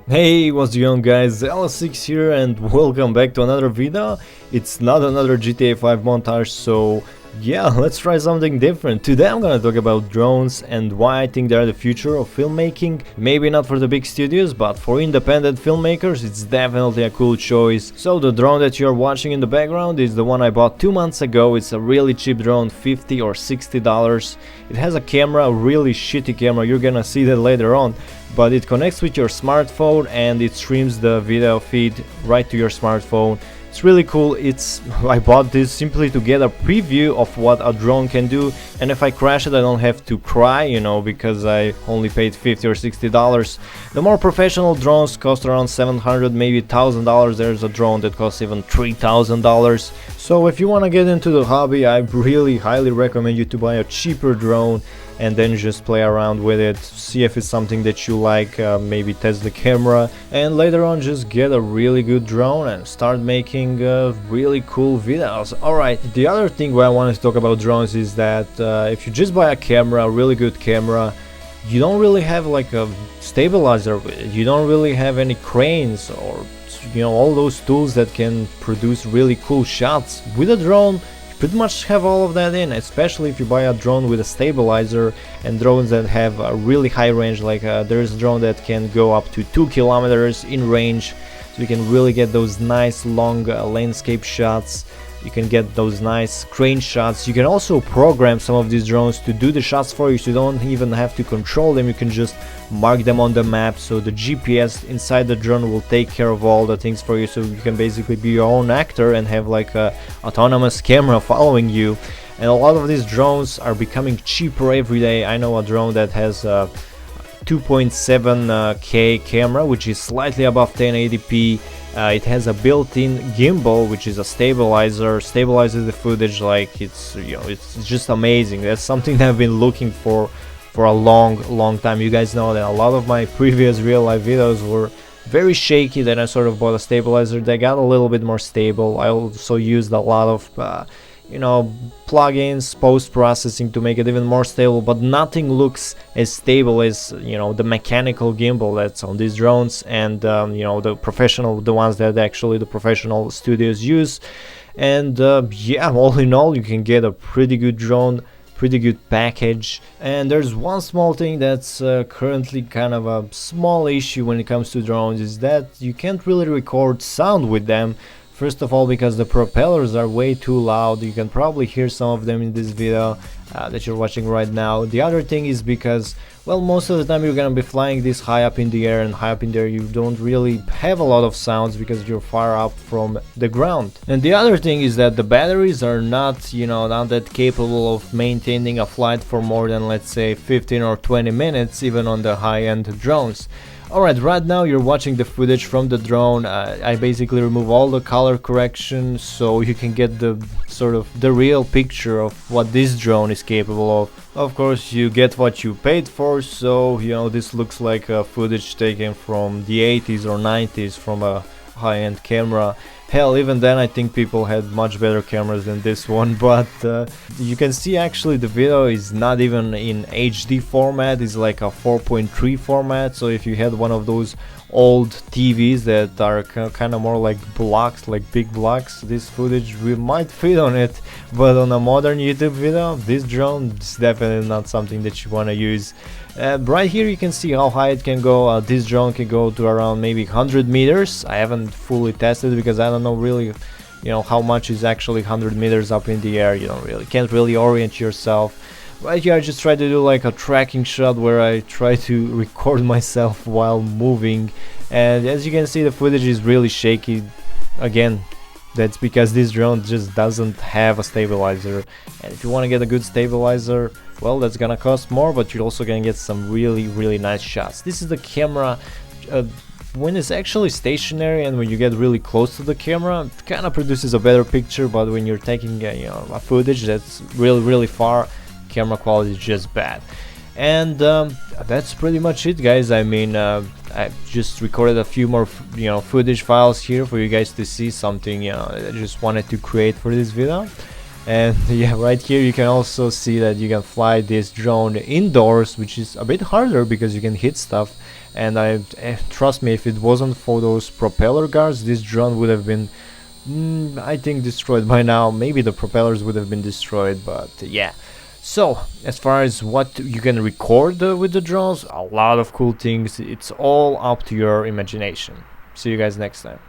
Hey, what's going on guys, L6 here and welcome back to another video. It's not another GTA 5 montage, so yeah, let's try something different. Today I'm gonna talk about drones and why I think they're the future of filmmaking. Maybe not for the big studios, but for independent filmmakers it's definitely a cool choice. So the drone that you're watching in the background is the one I bought 2 months ago. It's a really cheap drone, $50 or $60. It has a camera, a really shitty camera, you're gonna see that later on. But it connects with your smartphone and it streams the video feed right to your smartphone. It's really cool. I bought this simply to get a preview of what a drone can do, and if I crash it I don't have to cry, you know, because I only paid $50 or $60. The more professional drones cost around $700, maybe $1,000. There's a drone that costs even $3,000. So if you want to get into the hobby, I really highly recommend you to buy a cheaper drone and then just play around with it, see if it's something that you like, maybe test the camera, and later on just get a really good drone and start making really cool videos. Alright, the other thing where I wanted to talk about drones is that if you just buy a camera, a really good camera, you don't really have like a stabilizer with it. You don't really have any cranes or, you know, all those tools that can produce really cool shots. With a drone pretty much have all of that in, especially if you buy a drone with a stabilizer and drones that have a really high range. Like there's a drone that can go up to 2 kilometers in range, so you can really get those nice long landscape shots. You can get those nice crane shots. You can also program some of these drones to do the shots for you, so you don't even have to control them. You can just mark them on the map, so the GPS inside the drone will take care of all the things for you, so you can basically be your own actor and have like a autonomous camera following you. And a lot of these drones are becoming cheaper every day. I know a drone that has a 2.7K camera, which is slightly above 1080p. It has a built-in gimbal, which is a stabilizer, stabilizes the footage. Like it's just amazing. That's something that I've been looking for a long time. You guys know that a lot of my previous real-life videos were very shaky. Then I sort of bought a stabilizer. They got a little bit more stable. I also used a lot of plugins, post-processing to make it even more stable, but nothing looks as stable as, you know, the mechanical gimbal that's on these drones and the ones that actually the professional studios use. And yeah, all in all, you can get a pretty good drone, pretty good package. And there's one small thing that's currently kind of a small issue when it comes to drones, is that you can't really record sound with them. First of all, because the propellers are way too loud. You can probably hear some of them in this video that you're watching right now. The other thing is because, well, most of the time you're gonna be flying this high up in the air, and high up in there you don't really have a lot of sounds because you're far up from the ground. And the other thing is that the batteries are not, not that capable of maintaining a flight for more than, let's say, 15 or 20 minutes, even on the high-end drones. Alright, right now you're watching the footage from the drone. I basically remove all the color correction so you can get the sort of the real picture of what this drone is capable of. Of course, you get what you paid for, so this looks like footage taken from the 80s or 90s from a high-end camera. Hell, even then I think people had much better cameras than this one, but you can see actually the video is not even in HD format. It's like a 4.3 format, so if you had one of those old TVs that are kind of more like blocks, like big blocks, this footage we might fit on it. But on a modern YouTube video, this drone is definitely not something that you want to use. Right here you can see how high it can go. This drone can go to around maybe 100 meters. I haven't fully tested because I don't know really how much is actually 100 meters up in the air. You can't really orient yourself. Right here I just try to do like a tracking shot where I try to record myself while moving, and as you can see the footage is really shaky. Again, that's because this drone just doesn't have a stabilizer, and if you want to get a good stabilizer, well, that's gonna cost more, but you're also gonna get some really nice shots. This is the camera. When it's actually stationary and when you get really close to the camera, it kind of produces a better picture, but when you're taking a footage that's really far, camera quality is just bad. And that's pretty much it, guys. I mean, I just recorded a few more footage files here for you guys to see something I just wanted to create for this video. And yeah, right here you can also see that you can fly this drone indoors, which is a bit harder because you can hit stuff. And trust me, if it wasn't for those propeller guards, this drone would have been I think destroyed by now. Maybe the propellers would have been destroyed, but yeah. So as far as what you can record with the drones, a lot of cool things. It's all up to your imagination. See you guys next time.